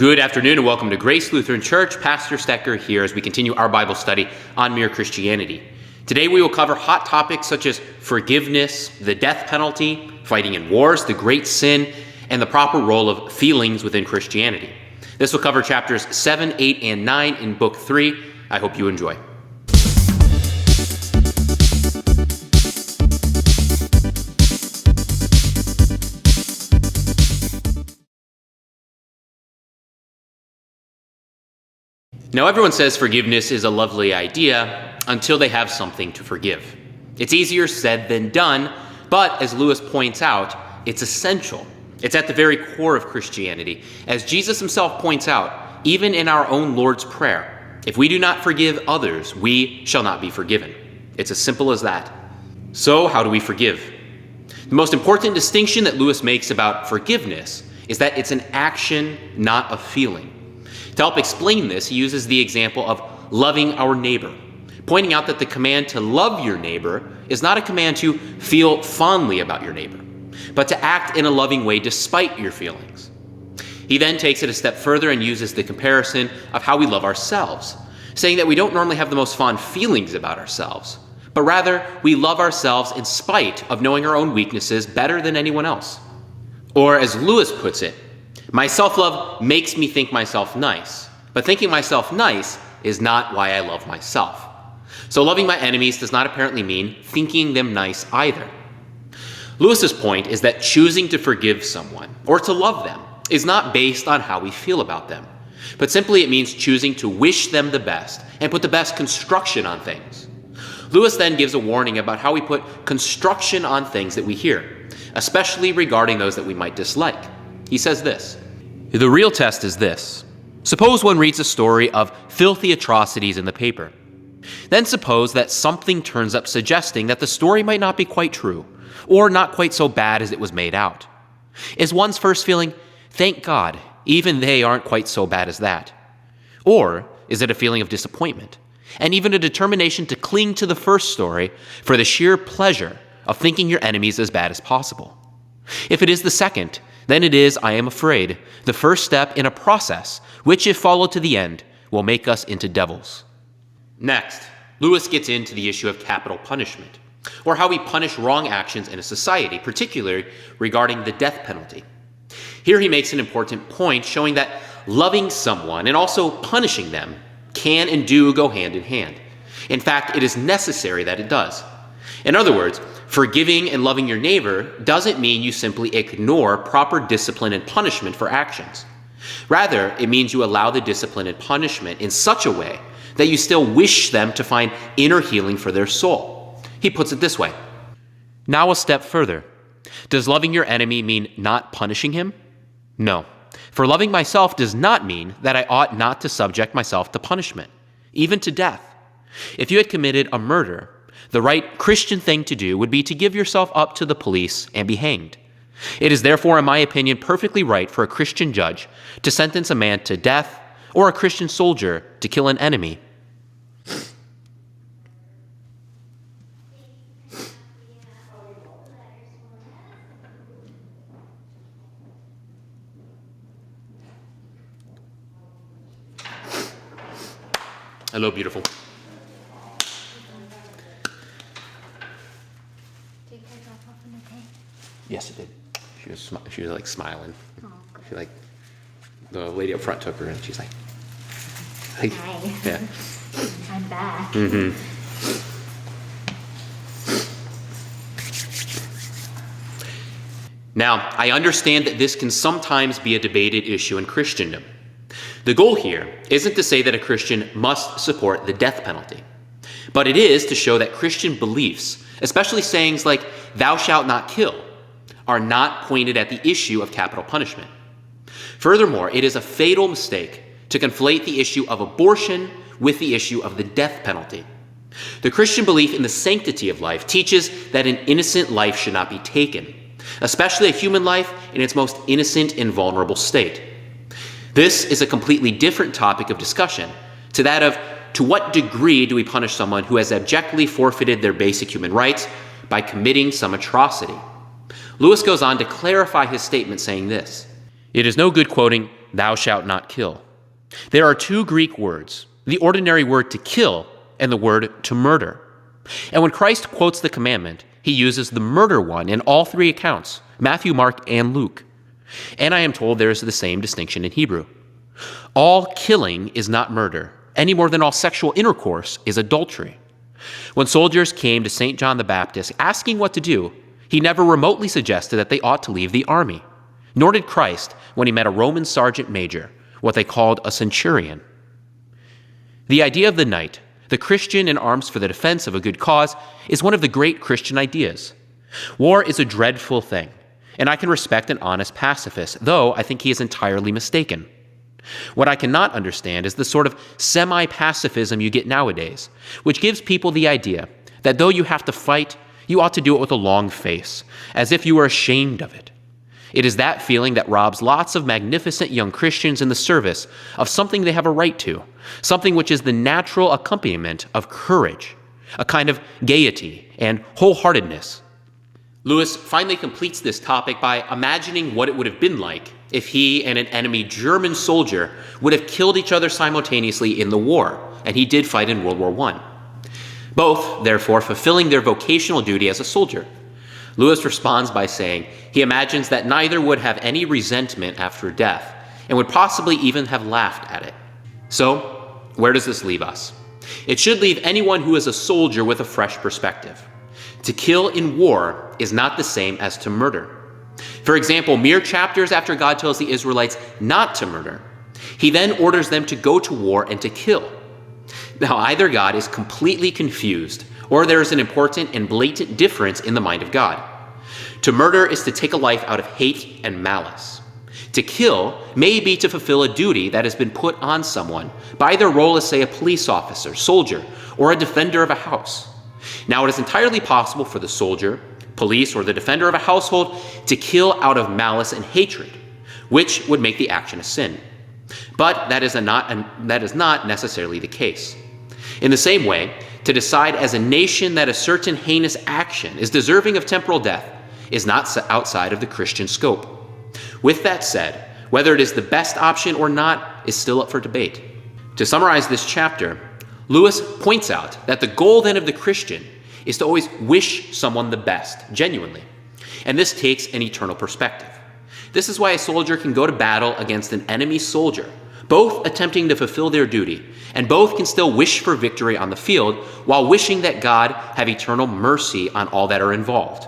Good afternoon and welcome to Grace Lutheran Church. Pastor Stecker here as we continue our Bible study on Mere Christianity. Today we will cover hot topics such as forgiveness, the death penalty, fighting in wars, the great sin, and the proper role of feelings within Christianity. This will cover chapters 7, 8, and 9 in Book 3. I hope you enjoy. Now, everyone says forgiveness is a lovely idea until they have something to forgive. It's easier said than done, but as Lewis points out, it's essential. It's at the very core of Christianity. As Jesus himself points out, even in our own Lord's Prayer, if we do not forgive others, we shall not be forgiven. It's as simple as that. So, how do we forgive? The most important distinction that Lewis makes about forgiveness is that it's an action, not a feeling. To help explain this, he uses the example of loving our neighbor, pointing out that the command to love your neighbor is not a command to feel fondly about your neighbor, but to act in a loving way despite your feelings. He then takes it a step further and uses the comparison of how we love ourselves, saying that we don't normally have the most fond feelings about ourselves, but rather we love ourselves in spite of knowing our own weaknesses better than anyone else. Or as Lewis puts it, my self-love makes me think myself nice, but thinking myself nice is not why I love myself. So loving my enemies does not apparently mean thinking them nice either. Lewis's point is that choosing to forgive someone or to love them is not based on how we feel about them, but simply it means choosing to wish them the best and put the best construction on things. Lewis then gives a warning about how we put construction on things that we hear, especially regarding those that we might dislike. He says this: the real test is this. Suppose one reads a story of filthy atrocities in the paper. Then suppose that something turns up suggesting that the story might not be quite true, or not quite so bad as it was made out. Is one's first feeling, thank God, even they aren't quite so bad as that? Or is it a feeling of disappointment, and even a determination to cling to the first story for the sheer pleasure of thinking your enemies as bad as possible? If it is the second, then it is, I am afraid, the first step in a process which, if followed to the end, will make us into devils. Next, Lewis gets into the issue of capital punishment, or how we punish wrong actions in a society, particularly regarding the death penalty. Here he makes an important point, showing that loving someone and also punishing them can and do go hand in hand. In fact, it is necessary that it does. In other words, forgiving and loving your neighbor doesn't mean you simply ignore proper discipline and punishment for actions. Rather, it means you allow the discipline and punishment in such a way that you still wish them to find inner healing for their soul. He puts it this way: now a step further. Does loving your enemy mean not punishing him? No. For loving myself does not mean that I ought not to subject myself to punishment, even to death. If you had committed a murder, the right Christian thing to do would be to give yourself up to the police and be hanged. It is therefore, in my opinion, perfectly right for a Christian judge to sentence a man to death or a Christian soldier to kill an enemy. Hello, beautiful. Yes, it did. She was like smiling. Oh, She like, the lady up front took her and she's like hi. yeah. I'm back. Mm-hmm. Now, I understand that this can sometimes be a debated issue in Christendom. The goal here isn't to say that a Christian must support the death penalty, but it is to show that Christian beliefs, especially sayings like, thou shalt not kill, are not pointed at the issue of capital punishment. Furthermore, it is a fatal mistake to conflate the issue of abortion with the issue of the death penalty. The Christian belief in the sanctity of life teaches that an innocent life should not be taken, especially a human life in its most innocent and vulnerable state. This is a completely different topic of discussion to that of to what degree do we punish someone who has abjectly forfeited their basic human rights by committing some atrocity. Lewis goes on to clarify his statement saying this: it is no good quoting thou shalt not kill. There are two Greek words, the ordinary word to kill and the word to murder. And when Christ quotes the commandment, he uses the murder one in all three accounts, Matthew, Mark, and Luke. And I am told there is the same distinction in Hebrew. All killing is not murder, any more than all sexual intercourse is adultery. When soldiers came to St. John the Baptist asking what to do, he never remotely suggested that they ought to leave the army. Nor did Christ when he met a Roman sergeant major, what they called a centurion. The idea of the knight, the Christian in arms for the defense of a good cause, is one of the great Christian ideas. War is a dreadful thing, and I can respect an honest pacifist, though I think he is entirely mistaken. What I cannot understand is the sort of semi-pacifism you get nowadays, which gives people the idea that though you have to fight, you ought to do it with a long face, as if you were ashamed of it. It is that feeling that robs lots of magnificent young Christians in the service of something they have a right to, something which is the natural accompaniment of courage, a kind of gaiety and wholeheartedness. Lewis finally completes this topic by imagining what it would have been like if he and an enemy German soldier would have killed each other simultaneously in the war, and he did fight in World War I. Both, therefore, fulfilling their vocational duty as a soldier. Lewis responds by saying he imagines that neither would have any resentment after death and would possibly even have laughed at it. So, where does this leave us? It should leave anyone who is a soldier with a fresh perspective. To kill in war is not the same as to murder. For example, mere chapters after God tells the Israelites not to murder, he then orders them to go to war and to kill. Now, either God is completely confused, or there is an important and blatant difference in the mind of God. To murder is to take a life out of hate and malice. To kill may be to fulfill a duty that has been put on someone by their role as, say, a police officer, soldier, or a defender of a house. Now, it is entirely possible for the soldier, police, or the defender of a household to kill out of malice and hatred, which would make the action a sin. But that is not necessarily the case. In the same way, to decide as a nation that a certain heinous action is deserving of temporal death is not outside of the Christian scope. With that said, whether it is the best option or not is still up for debate. To summarize this chapter, Lewis points out that the goal then of the Christian is to always wish someone the best, genuinely. And this takes an eternal perspective. This is why a soldier can go to battle against an enemy soldier, both attempting to fulfill their duty, and both can still wish for victory on the field while wishing that God have eternal mercy on all that are involved.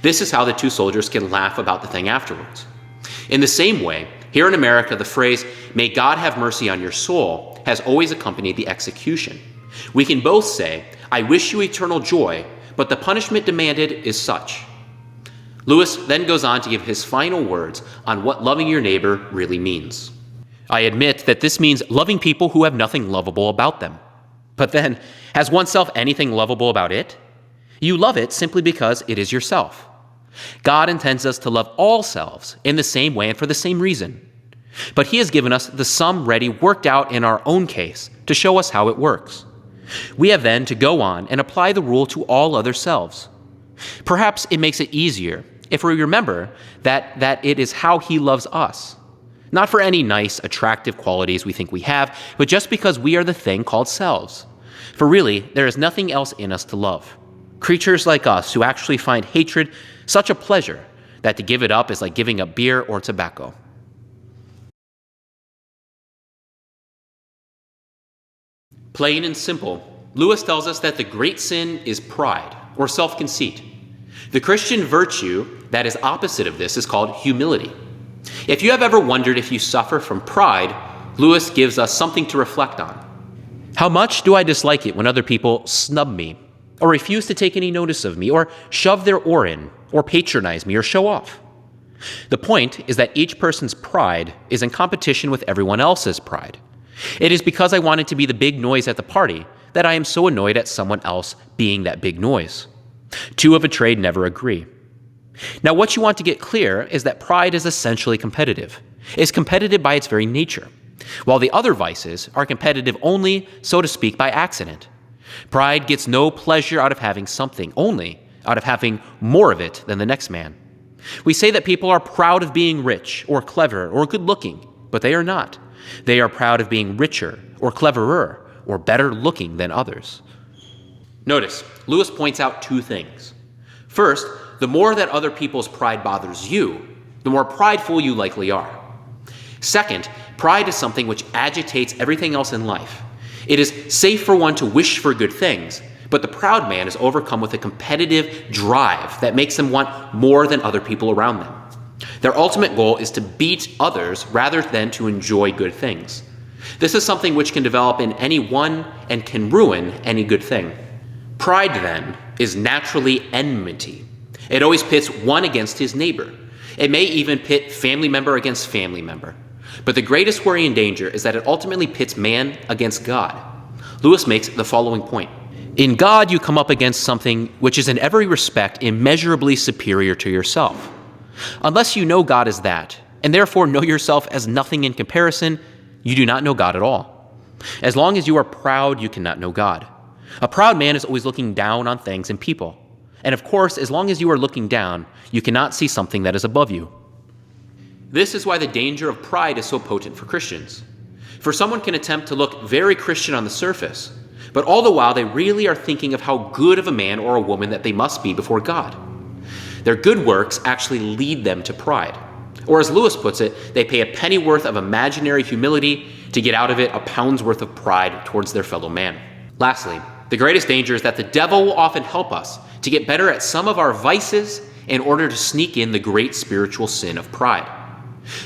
This is how the two soldiers can laugh about the thing afterwards. In the same way, here in America, the phrase, "May God have mercy on your soul," has always accompanied the execution. We can both say, "I wish you eternal joy, but the punishment demanded is such." Lewis then goes on to give his final words on what loving your neighbor really means. I admit that this means loving people who have nothing lovable about them. But then, has oneself anything lovable about it? You love it simply because it is yourself. God intends us to love all selves in the same way and for the same reason. But he has given us the sum ready worked out in our own case to show us how it works. We have then to go on and apply the rule to all other selves. Perhaps it makes it easier if we remember that it is how he loves us. Not for any nice, attractive qualities we think we have, but just because we are the thing called selves. For really, there is nothing else in us to love. Creatures like us who actually find hatred such a pleasure that to give it up is like giving up beer or tobacco. Plain and simple, Lewis tells us that the great sin is pride, or self-conceit. The Christian virtue that is opposite of this is called humility. If you have ever wondered if you suffer from pride, Lewis gives us something to reflect on. How much do I dislike it when other people snub me, or refuse to take any notice of me, or shove their oar in, or patronize me, or show off? The point is that each person's pride is in competition with everyone else's pride. It is because I wanted to be the big noise at the party that I am so annoyed at someone else being that big noise. Two of a trade never agree. Now, what you want to get clear is that pride is essentially competitive. It's competitive by its very nature, while the other vices are competitive only, so to speak, by accident. Pride gets no pleasure out of having something, only out of having more of it than the next man. We say that people are proud of being rich or clever or good-looking, but they are not. They are proud of being richer or cleverer or better looking than others. Notice, Lewis points out two things. First, the more that other people's pride bothers you, the more prideful you likely are. Second, pride is something which agitates everything else in life. It is safe for one to wish for good things, but the proud man is overcome with a competitive drive that makes them want more than other people around them. Their ultimate goal is to beat others rather than to enjoy good things. This is something which can develop in anyone and can ruin any good thing. Pride, then, is naturally enmity. It always pits one against his neighbor. It may even pit family member against family member. But the greatest worry and danger is that it ultimately pits man against God. Lewis makes the following point. In God, you come up against something which is in every respect immeasurably superior to yourself. Unless you know God as that, and therefore know yourself as nothing in comparison, you do not know God at all. As long as you are proud, you cannot know God. A proud man is always looking down on things and people. And of course, as long as you are looking down, you cannot see something that is above you. This is why the danger of pride is so potent for Christians. For someone can attempt to look very Christian on the surface, but all the while they really are thinking of how good of a man or a woman that they must be before God. Their good works actually lead them to pride. Or as Lewis puts it, they pay a penny worth of imaginary humility to get out of it a pound's worth of pride towards their fellow man. Lastly, the greatest danger is that the devil will often help us to get better at some of our vices in order to sneak in the great spiritual sin of pride.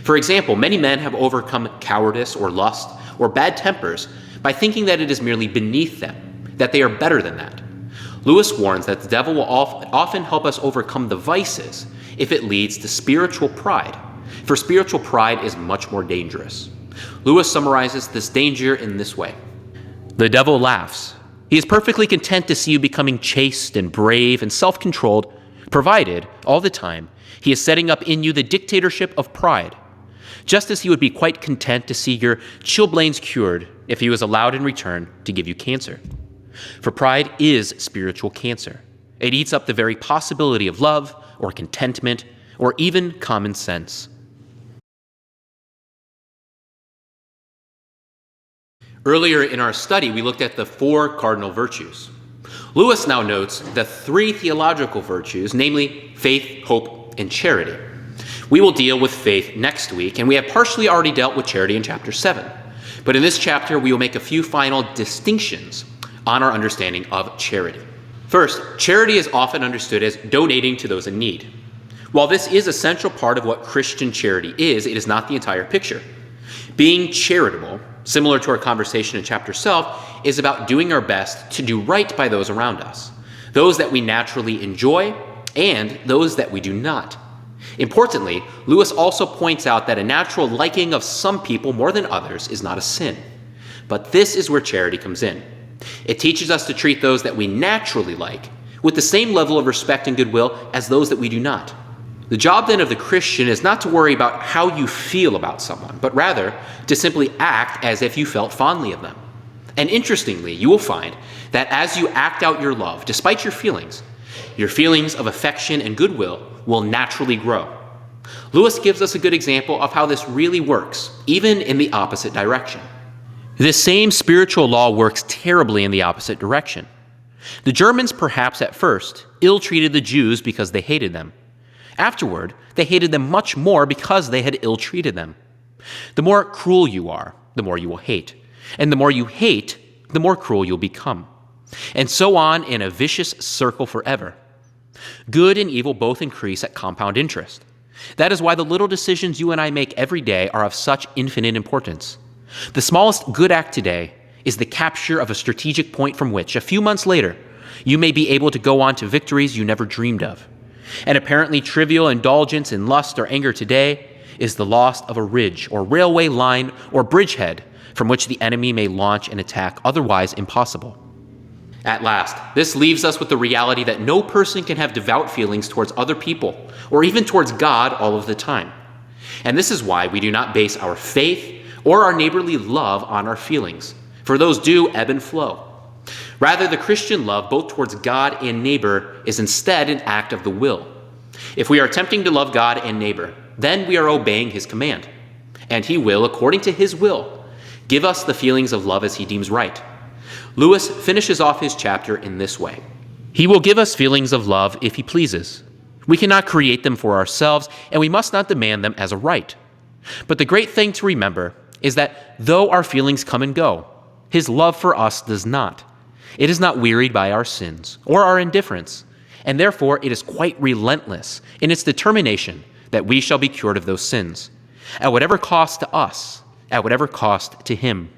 For example, many men have overcome cowardice or lust or bad tempers by thinking that it is merely beneath them, that they are better than that. Lewis warns that the devil will often help us overcome the vices if it leads to spiritual pride, for spiritual pride is much more dangerous. Lewis summarizes this danger in this way. The devil laughs. He is perfectly content to see you becoming chaste and brave and self-controlled, provided, all the time, he is setting up in you the dictatorship of pride, just as he would be quite content to see your chilblains cured if he was allowed in return to give you cancer. For pride is spiritual cancer. It eats up the very possibility of love or contentment or even common sense. Earlier in our study, we looked at the 4 cardinal virtues. Lewis now notes the 3 theological virtues, namely faith, hope, and charity. We will deal with faith next week, and we have partially already dealt with charity in chapter 7. But in this chapter, we will make a few final distinctions on our understanding of charity. First, charity is often understood as donating to those in need. While this is a central part of what Christian charity is, it is not the entire picture. Being charitable, similar to our conversation in chapter 12, is about doing our best to do right by those around us, those that we naturally enjoy and those that we do not. Importantly, Lewis also points out that a natural liking of some people more than others is not a sin. But this is where charity comes in. It teaches us to treat those that we naturally like with the same level of respect and goodwill as those that we do not. The job then of the Christian is not to worry about how you feel about someone, but rather to simply act as if you felt fondly of them. And interestingly, you will find that as you act out your love, despite your feelings of affection and goodwill will naturally grow. Lewis gives us a good example of how this really works, even in the opposite direction. This same spiritual law works terribly in the opposite direction. The Germans perhaps at first ill-treated the Jews because they hated them. Afterward, they hated them much more because they had ill-treated them. The more cruel you are, the more you will hate. And the more you hate, the more cruel you'll become. And so on in a vicious circle forever. Good and evil both increase at compound interest. That is why the little decisions you and I make every day are of such infinite importance. The smallest good act today is the capture of a strategic point from which, a few months later, you may be able to go on to victories you never dreamed of. An apparently trivial indulgence in lust or anger today is the loss of a ridge or railway line or bridgehead from which the enemy may launch an attack otherwise impossible. At last, this leaves us with the reality that no person can have devout feelings towards other people or even towards God all of the time. And this is why we do not base our faith or our neighborly love on our feelings, for those do ebb and flow. Rather, the Christian love, both towards God and neighbor, is instead an act of the will. If we are attempting to love God and neighbor, then we are obeying his command. And he will, according to his will, give us the feelings of love as he deems right. Lewis finishes off his chapter in this way. He will give us feelings of love if he pleases. We cannot create them for ourselves, and we must not demand them as a right. But the great thing to remember is that though our feelings come and go, his love for us does not. It is not wearied by our sins or our indifference, and therefore it is quite relentless in its determination that we shall be cured of those sins, at whatever cost to us, at whatever cost to him.